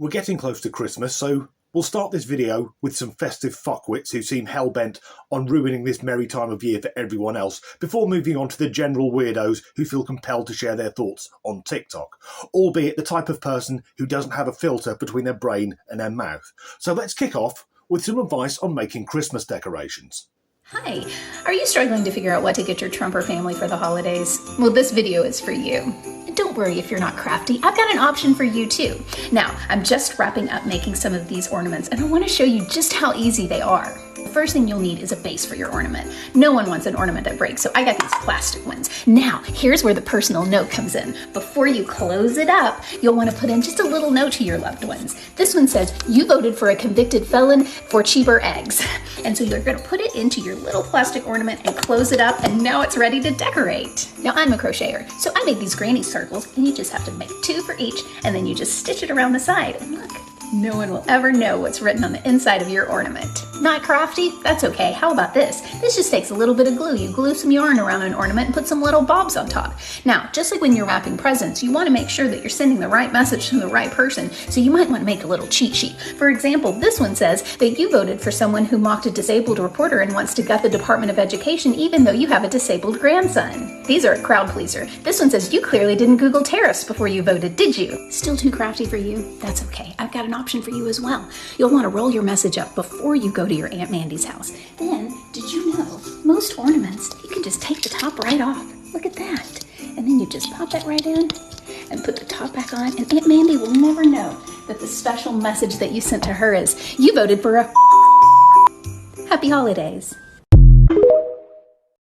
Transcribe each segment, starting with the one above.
We're getting close to Christmas, so we'll start this video with some festive fuckwits who seem hell-bent on ruining this merry time of year for everyone else, before moving on to the general weirdos who feel compelled to share their thoughts on TikTok, albeit the type of person who doesn't have a filter between their brain and their mouth. So let's kick off with some advice on making Christmas decorations. Hi, are you struggling to figure out what to get your Trumper family for the holidays? Well, this video is for you. And don't worry if you're not crafty, I've got an option for you too. Now, I'm just wrapping up making some of these ornaments and I want to show you just how easy they are. The first thing you'll need is a base for your ornament. No one wants an ornament that breaks, so I got these plastic ones. Now, here's where the personal note comes in. Before you close it up, you'll want to put in just a little note to your loved ones. This one says, you voted for a convicted felon for cheaper eggs. And so you're going to put it into your little plastic ornament and close it up, and now it's ready to decorate. Now, I'm a crocheter, so I made these granny circles, and you just have to make 2 for each, and then you just stitch it around the side. And look, no one will ever know what's written on the inside of your ornament. Not crafty? That's okay. How about this? This just takes a little bit of glue. You glue some yarn around an ornament and put some little bobs on top. Now, just like when you're wrapping presents, you want to make sure that you're sending the right message to the right person, so you might want to make a little cheat sheet. For example, this one says that you voted for someone who mocked a disabled reporter and wants to gut the Department of Education even though you have a disabled grandson. These are a crowd pleaser. This one says you clearly didn't Google tariffs before you voted, did you? Still too crafty for you? That's okay. I've got an option for you as well. You'll want to roll your message up before you go to your Aunt Mandy's house. Then, did you know, most ornaments, you can just take the top right off. Look at that. And then you just pop that right in and put the top back on, and Aunt Mandy will never know that the special message that you sent to her is, you voted for a Happy Holidays.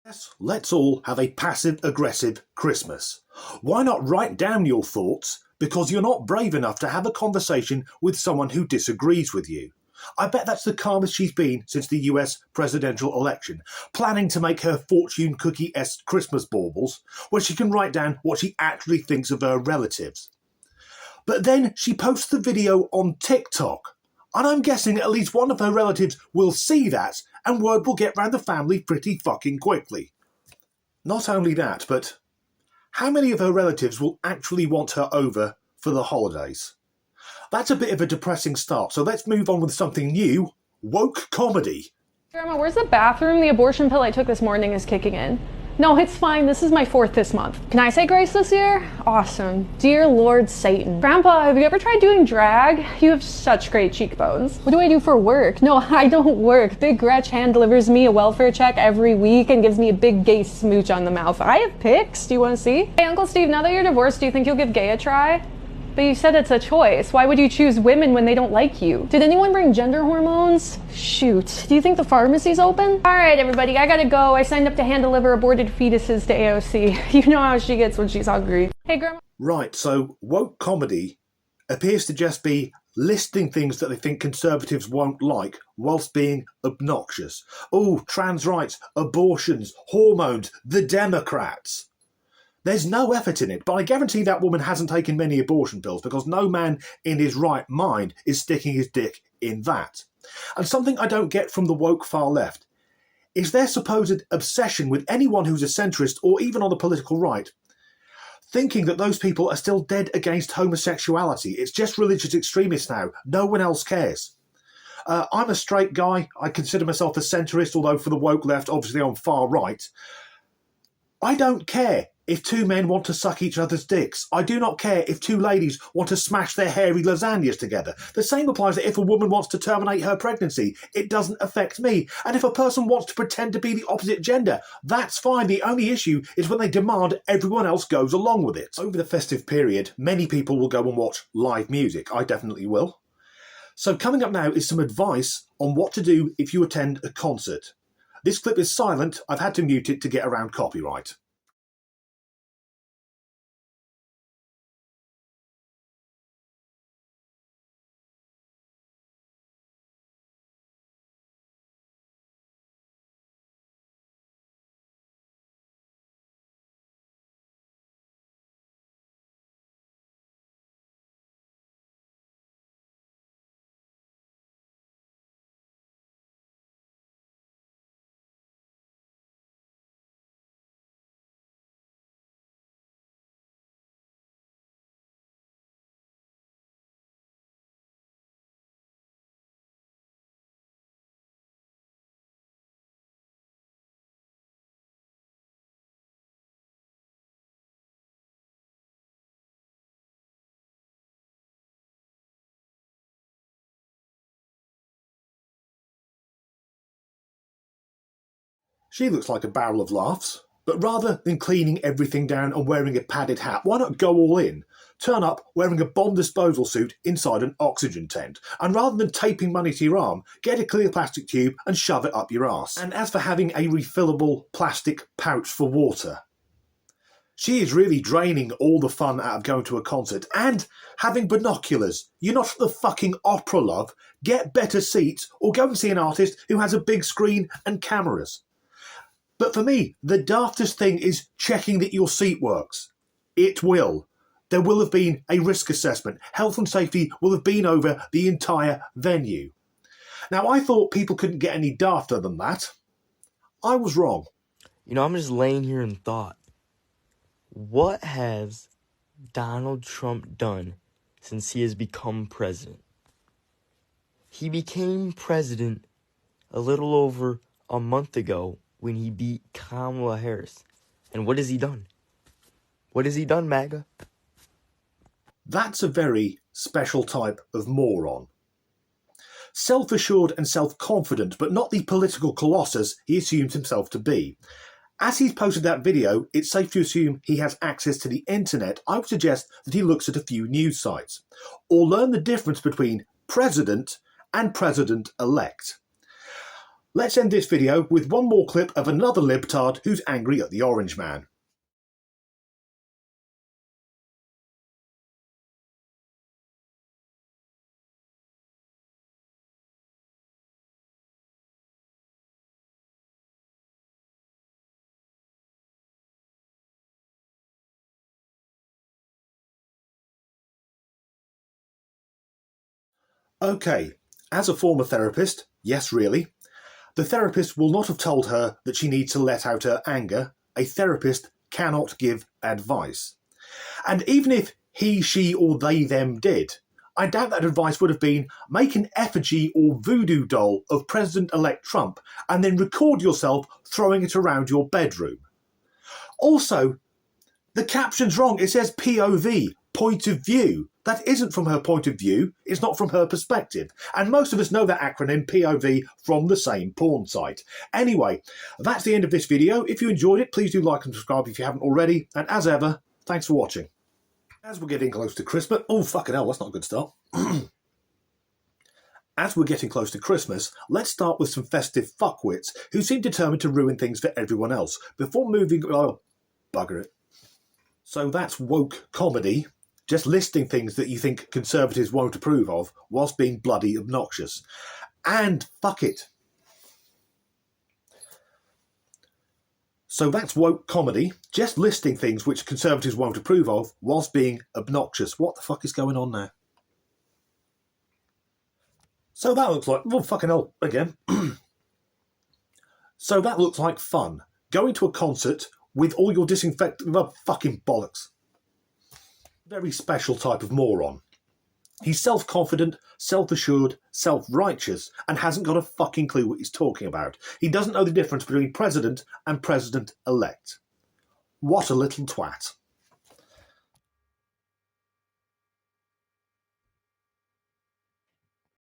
Yes, let's all have a passive-aggressive Christmas. Why not write down your thoughts because you're not brave enough to have a conversation with someone who disagrees with you? I bet that's the calmest she's been since the US presidential election, planning to make her fortune cookie-esque Christmas baubles, where she can write down what she actually thinks of her relatives. But then she posts the video on TikTok, and I'm guessing at least one of her relatives will see that, and word will get round the family pretty fucking quickly. Not only that, but how many of her relatives will actually want her over for the holidays? That's a bit of a depressing start, so let's move on with something new. Woke comedy. Grandma, where's the bathroom? The abortion pill I took this morning is kicking in. No, it's fine. This is my 4th this month. Can I say grace this year? Awesome. Dear Lord Satan. Grandpa, have you ever tried doing drag? You have such great cheekbones. What do I do for work? No, I don't work. Big Gretch hand delivers me a welfare check every week and gives me a big gay smooch on the mouth. I have pics. Do you want to see? Hey, Uncle Steve, now that you're divorced, do you think you'll give gay a try? But you said it's a choice. Why would you choose women when they don't like you? Did anyone bring gender hormones? Shoot. Do you think the pharmacy's open? All right, everybody, I gotta go. I signed up to hand deliver aborted fetuses to AOC. You know how she gets when she's hungry. Hey, Grandma. Right, so woke comedy appears to just be listing things that they think conservatives won't like whilst being obnoxious. Oh, trans rights, abortions, hormones, the Democrats. There's no effort in it, but I guarantee that woman hasn't taken many abortion pills because no man in his right mind is sticking his dick in that. And something I don't get from the woke far left is their supposed obsession with anyone who's a centrist or even on the political right, thinking that those people are still dead against homosexuality. It's just religious extremists now. No one else cares. I'm a straight guy. I consider myself a centrist, although for the woke left, obviously I'm far right. I don't care if 2 men want to suck each other's dicks. I do not care if 2 ladies want to smash their hairy lasagnas together. The same applies that if a woman wants to terminate her pregnancy. It doesn't affect me. And if a person wants to pretend to be the opposite gender, that's fine. The only issue is when they demand everyone else goes along with it. Over the festive period, many people will go and watch live music. I definitely will. So coming up now is some advice on what to do if you attend a concert. This clip is silent. I've had to mute it to get around copyright. She looks like a barrel of laughs. But rather than cleaning everything down and wearing a padded hat, why not go all in? Turn up wearing a bomb disposal suit inside an oxygen tent. And rather than taping money to your arm, get a clear plastic tube and shove it up your arse. And as for having a refillable plastic pouch for water, she is really draining all the fun out of going to a concert and having binoculars. You're not at the fucking opera, love. Get better seats or go and see an artist who has a big screen and cameras. But for me, the daftest thing is checking that your seat works. It will. There will have been a risk assessment. Health and safety will have been over the entire venue. Now, I thought people couldn't get any dafter than that. I was wrong. You know, I'm just laying here in thought. What has Donald Trump done since he has become president? He became president a little over a month ago when he beat Kamala Harris. And what has he done? What has he done, MAGA? That's a very special type of moron. Self-assured and self-confident, but not the political colossus he assumes himself to be. As he's posted that video, it's safe to assume he has access to the internet. I would suggest that he looks at a few news sites, or learn the difference between president and president-elect. Let's end this video with one more clip of another libtard who's angry at the Orange Man. Okay, as a former therapist, yes really, the therapist will not have told her that she needs to let out her anger. A therapist cannot give advice. And even if he, she or they, them did, I doubt that advice would have been make an effigy or voodoo doll of President-elect Trump and then record yourself throwing it around your bedroom. Also, the caption's wrong. It says POV, point of view. That isn't from her point of view. It's not from her perspective. And most of us know that acronym POV from the same porn site. Anyway, that's the end of this video. If you enjoyed it, please do like and subscribe if you haven't already. And as ever, thanks for watching. As we're getting close to Christmas... Oh, fucking hell, that's not a good start. As we're getting close to Christmas, let's start with some festive fuckwits who seem determined to ruin things for everyone else before moving... Oh, bugger it. So that's woke comedy, just listing things that you think conservatives won't approve of whilst being bloody obnoxious. And fuck it. So that's woke comedy, just listing things which conservatives won't approve of whilst being obnoxious. What the fuck is going on there? So that looks like... Oh, fucking hell, again. So that looks like fun. Going to a concert with all your disinfectant... Oh, fucking bollocks. Very special type of moron. He's self-confident, self-assured, self-righteous, and hasn't got a fucking clue what he's talking about. He doesn't know the difference between president and president-elect. What a little twat.